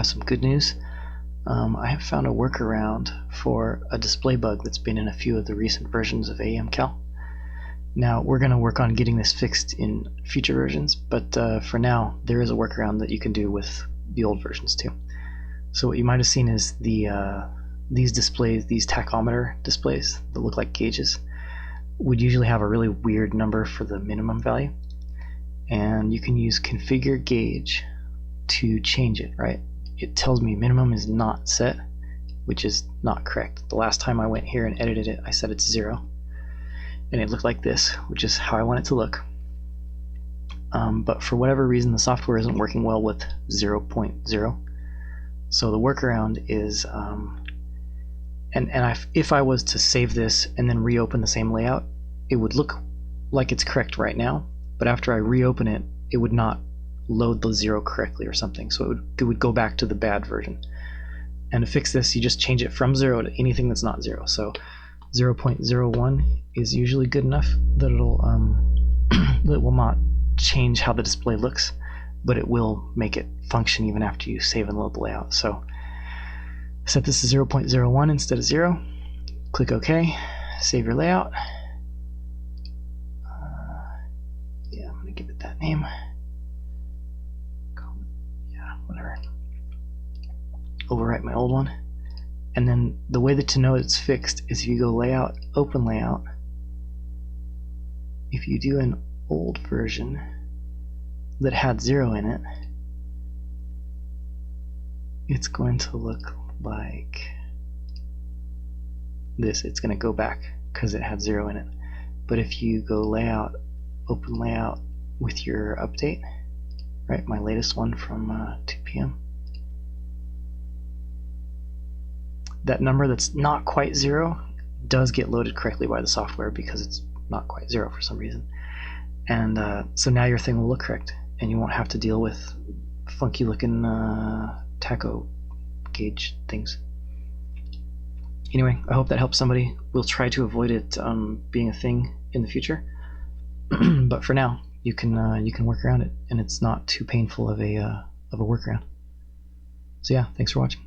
have some good news. I have found a workaround for a display bug that's been in a few of the recent versions of AEMCal. Now, we're going to work on getting this fixed in future versions, but for now, there is a workaround that you can do with the old versions too. So what you might have seen is these displays, these tachometer displays that look like gauges, would usually have a really weird number for the minimum value. And you can use configure gauge to change it, right? It tells me minimum is not set, which is not correct. The last time I went here and edited it, I said it's 0. And it looked like this, which is how I want it to look. But for whatever reason, the software isn't working well with 0.0. So the workaround is, if I was to save this and then reopen the same layout, it would look like it's correct right now, but after I reopen it, it would not load the 0 correctly or something, so it would go back to the bad version. And to fix this, you just change it from 0 to anything that's not 0. So 0.01 is usually good enough that it'll that it will not change how the display looks, but it will make it function even after you save and load the layout. So set this to 0.01 instead of 0. Click OK. Save your layout. Yeah, I'm going to give it that name. Yeah, whatever. Overwrite my old one. And then the way to know it's fixed is if you go Layout, Open Layout. If you do an old version that had 0 in it, it's going to look like this. It's going to go back because it had 0 in it. But if you go Layout, Open Layout with your update, right, my latest one from 2 p.m., that number that's not quite 0 does get loaded correctly by the software because it's not quite 0 for some reason. And so now your thing will look correct, and you won't have to deal with funky looking tacho gauge things. Anyway, I hope that helps somebody. We'll try to avoid it being a thing in the future, but for now, you can work around it, and it's not too painful of a workaround. So yeah, thanks for watching.